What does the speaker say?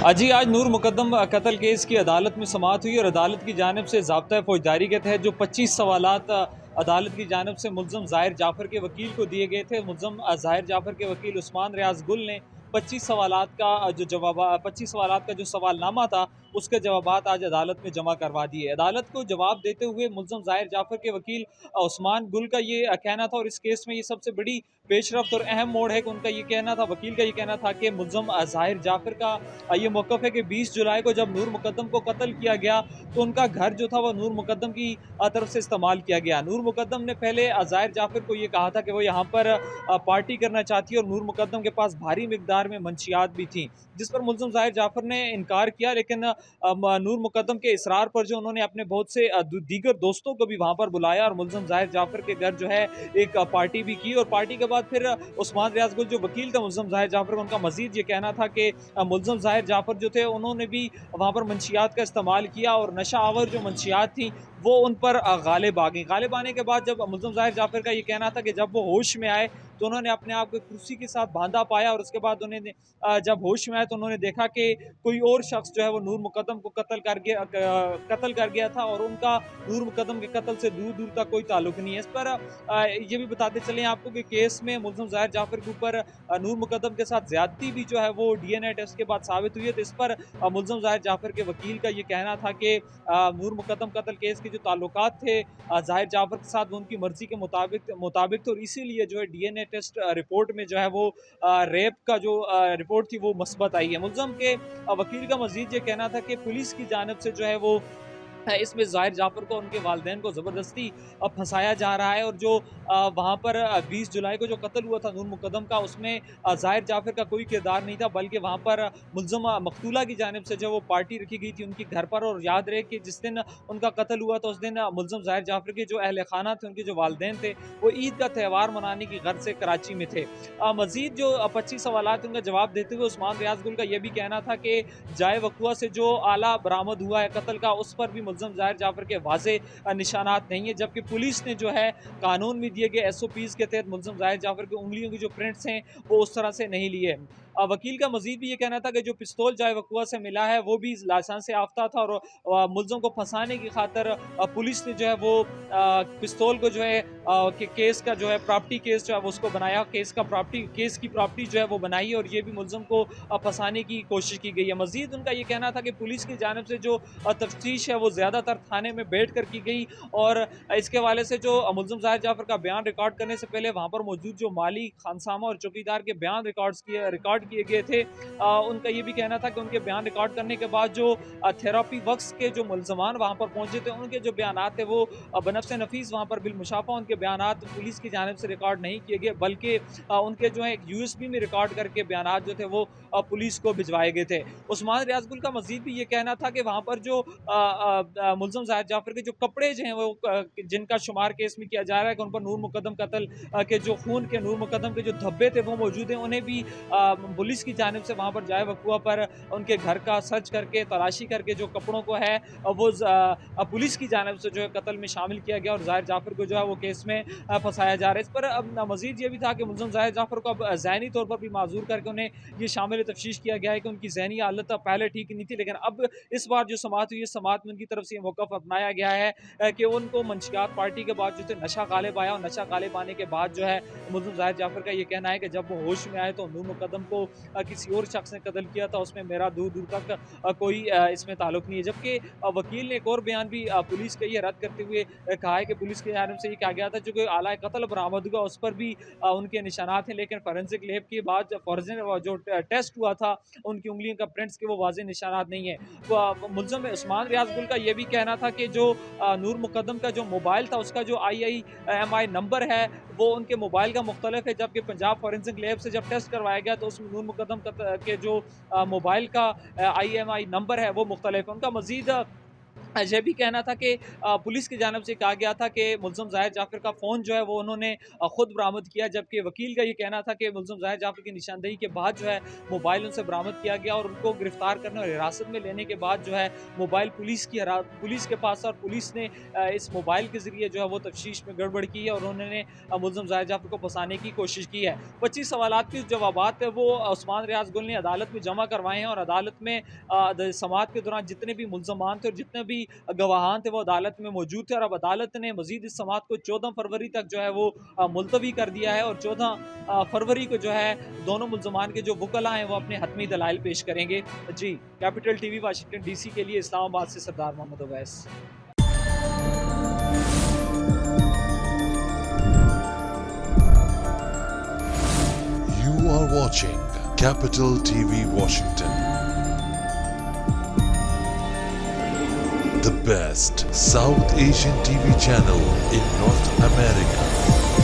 जी आज नूर मुकद्दम कत्ल केस की अदालत में समाअत हुई और अदालत की जानिब से ज़ाब्ता फौजदारी के तहत जो 25 सवालात अदालत की जानिब से मुल्ज़म ज़ाहिर जाफ़र के वकील को दिए गए थे। मुल्ज़म ज़ाहिर जाफ़र के वकील उस्मान रियाज़ गुल ने 25 सवालात का जो जवाब 25 सवालात का जो सवालनामा था उसके जवाबात आज अदालत में जमा करवा दिए। अदालत को जवाब देते हुए मुल्ज़म ज़ाहिर जाफ़र के वकील उस्मान गुल का ये कहना था और इस केस में ये सबसे बड़ी पेशरफ्त और अहम मोड़ है कि उनका ये कहना था, वकील का ये कहना था कि मुल्ज़म ज़ाहिर जाफ़र का ये मौक़िफ़ है कि 20 जुलाई को जब नूर मुकद्दम को कत्ल किया गया तो उनका घर जो था वह नूर मुकद्दम की तरफ से इस्तेमाल किया गया। नूर मुकद्दम ने पहले ज़ाहिर जाफ़र को ये कहा था कि वो यहाँ पर पार्टी करना चाहती है और नूर मुकद्दम के पास भारी मिक़दार में मंशियात भी थी, जिस पर मुल्ज़म ज़ाहिर जाफ़र ने इनकार किया। लेकिन नूर मुकद्दम के इसरार पर जो उन्होंने अपने बहुत से दीगर दोस्तों को भी वहाँ पर बुलाया और मुल्ज़म ज़ाहिर जाफ़र के घर जो है एक पार्टी भी की और पार्टी के बाद फिर उस्मान रियाज़ गुल जो वकील था मुल्ज़म ज़ाहिर जाफ़र का, उनका मज़ीद ये कहना था कि मुल्ज़म ज़ाहिर जाफ़र जो थे उन्होंने भी वहाँ पर मंशियात का इस्तेमाल किया और नशा आवर जो मंशियात थी वो उन पर गालिब आ गई। गालिब आने के बाद जब मुल्ज़म ज़ाहिर जाफ़र का ये कहना था कि जब वो होश में आए तो उन्होंने अपने आप को कुर्सी के साथ बांधा पाया और उसके बाद उन्होंने जब होश में आए तो उन्होंने देखा कि कोई और शख्स जो है वो नूर मुकद्दम को कत्ल कर गया था और उनका नूर मुकद्दम के कत्ल से दूर दूर तक कोई ताल्लुक नहीं है। इस पर ये भी बताते चलें आपको कि केस में मुल्ज़म ज़ाहिर जाफ़र के ऊपर नूर मुकद्दम के साथ ज़्यादती भी जो है वो डीएनए टेस्ट के बाद साबित हुई है। तो इस पर मुल्ज़म ज़ाहिर जाफ़र के वकील का ये कहना था कि नूर मुकद्दम कत्ल केस के जो ताल्लुकात थे ज़ाहिर जाफ़र के साथ वो उनकी मर्ज़ी के मुताबिक तो इसीलिए जो है डीएनए टेस्ट रिपोर्ट में जो है वो रेप का जो रिपोर्ट थी वो मस्बत आई है। मुल्ज़म के वकील का मज़ीद ये कहना था कि पुलिस की जानिब से जो है वो इसमें ज़ाहिर जाफ़र को उनके वालिदैन को ज़बरदस्ती फंसाया जा रहा है और जो वहाँ पर 20 जुलाई को जो कत्ल हुआ था नूर मुकद्दम का उसमें ज़ाहिर जाफ़र का कोई किरदार नहीं था, बल्कि वहाँ पर मुल्ज़म मक़तूला की जानिब से जो वो पार्टी रखी गई थी उनके घर पर। और याद रहे कि जिस दिन उनका कत्ल हुआ था उस दिन मुल्ज़म ज़ाहिर जाफ़र के जो अहल ख़ाना थे, उनके जो वालिदैन थे, वो ईद का त्यौहार मनाने की गर्ज़ से कराची में थे। मज़ीद जो 25 सवालात उनका जवाब देते हुए उस्मान रियाज़ गुल का ये भी कहना था कि जाए वक़ुआ से जो आला बरामद हुआ है कत्ल का, उस पर भी मुल्ज़म ज़ाहिर जाफ़र के वाज़े निशानात नहीं है, जबकि पुलिस ने जो है कानून में दिए गए एसओपीज़ के तहत मुल्ज़म ज़ाहिर जाफ़र की उंगलियों की जो प्रिंट्स हैं वो उस तरह से नहीं लिए। वकील का मज़ीद भी ये कहना था कि जो पिस्तौल जाए वक़ुआ से मिला है वो भी लाइसेंस से याफ्ता था और मुल्ज़म को फंसाने की खातिर पुलिस ने जो है वो पिस्तौल को जो है केस का जो है प्रॉपर्टी केस जो है वो उसको बनाया, केस की प्रॉपर्टी जो है वो बनाई और ये भी मुल्ज़म को फंसाने की कोशिश की गई है। मज़ीद उनका ये कहना था कि पुलिस की जानिब से जो तफ्तीश है वो ज़्यादातर थाने में बैठ कर की गई और इसके हवाले से जो मुल्ज़म ज़ाहिर जाफ़र का बयान रिकॉर्ड करने से पहले वहाँ पर मौजूद जो माली, खानसामा और चौकीदार के बयान रिकॉर्ड किए गए थे। उनका ये भी कहना था कि उनके बयान रिकॉर्ड करने के बाद जो थेरेपी वर्क्स के जो मुल्ज़मान वहाँ पर पहुँचे थे उनके जो बयानात थे वो बनफ़्स नफ़ीस वहाँ पर बिलमुशाफ़ा उनके बयानात पुलिस की जानिब से रिकॉर्ड नहीं किए गए, बल्कि उनके जो है एक यूएसबी में रिकॉर्ड करके बयानात जो थे वो पुलिस को भिजवाए गए थे। उस्मान रियाज़ गुल का मज़ीद भी ये कहना था कि वहाँ पर जो मुल्ज़म ज़ाहिर जाफ़र के जो कपड़े जो हैं वो जिनका शुमार केस में किया जा रहा है कि उन पर नूर मुकद्दम कत्ल के जो खून के नूर मुकद्दम के जो धब्बे थे वो मौजूद हैं, उन्हें भी पुलिस की जानिब से वहाँ पर जाए वक़ुआ पर उनके घर का सर्च करके, तलाशी करके जो कपड़ों को है वो पुलिस की जानिब से जो है कत्ल में शामिल किया गया और ज़ाहिर जाफ़र को जो है वो केस में फंसाया जा रहा है। इस पर अब मज़ीद ये भी था कि मुल्ज़म ज़ाहिर जाफ़र को अब ज़हनी तौर पर भी माज़ूर करके उन्हें ये शामिल तफ्तीश किया गया है कि उनकी ज़हनी हालत पहले ठीक नहीं थी, लेकिन अब इस बार जो समाअत हुई है, समाअत में उनकी तरफ से ये मौक़िफ़ अपनाया गया है कि उनको मंशियात पार्टी के बाद जो थे नशा गालिब आया और नशा गालिब आने के बाद जो है मुल्ज़म ज़ाहिर जाफ़र का ये कहना है कि जब वो होश में आए तो नूर मुकद्दम को किसी और शख्स ने कत्ल किया था, उसमें मेरा दूर दूर तक कोई इसमें ताल्लुक नहीं है। जबकि वकील ने एक और बयान भी पुलिस का ये रद्द करते हुए कहा है कि पुलिस की जानिब से ये कहा गया था जो कि आला कत्ल बरामद हुआ उस पर भी उनके निशानात हैं, लेकिन फोरेंसिक लैब के बाद जो टेस्ट हुआ था उनकी उंगलियों का प्रिंट्स के वो वाज़ेह निशानात नहीं है। मुल्ज़म उस्मान रियाज़ गुल का ये भी कहना था कि जो नूर मुकद्दम का जो मोबाइल था उसका जो IIMI नंबर है वो उनके मोबाइल का मुख्तलिफ है, जबकि पंजाब फोरेंसिक लैब से जब टेस्ट करवाया गया तो उसमें नूर मुकद्दम के जो मोबाइल का IMI नंबर है वो मुख्तलिफ है। उनका मज़ीद यह भी कहना था कि पुलिस की जानिब से कहा गया था कि मुल्ज़िम ज़ाहिर जाफ़र का फ़ोन जो है वो उन्होंने खुद बरामद किया, जबकि वकील का ये कहना था कि मुल्ज़िम ज़ाहिर जाफ़र की निशानदेही के बाद जो है मोबाइल उनसे बरामद किया गया और उनको गिरफ़्तार करने और हिरासत में लेने के बाद जो है मोबाइल पुलिस के पास था और पुलिस ने इस मोबाइल के ज़रिए जो है वो तफ्तीश में गड़बड़ की है और उन्होंने मुल्ज़िम ज़ाहिर जाफ़र को फंसाने की कोशिश की है। 25 सवालात के जवाबात है वो उस्मान रियाज़ गुल ने अदालत में जमा करवाए हैं और अदालत में समाअत के दौरान जितने भी मुल्ज़मान थे और जितने भी गवाहान थे वो अदालत में मौजूद थे और अब अदालत ने मजीद इस समाअत को 14 फरवरी तक जो है वो मुलतवी कर दिया है और 14 फरवरी को जो है दोनों मुल्ज़मान के जो वकला हैं वो अपने हतमी दलाइल पेश करेंगे। जी, कैपिटल टीवी वाशिंगटन डीसी के लिए इस्लामाबाद से सरदार Mohammad Awais. You are watching Capital TV Washington, the best South Asian TV channel in North America.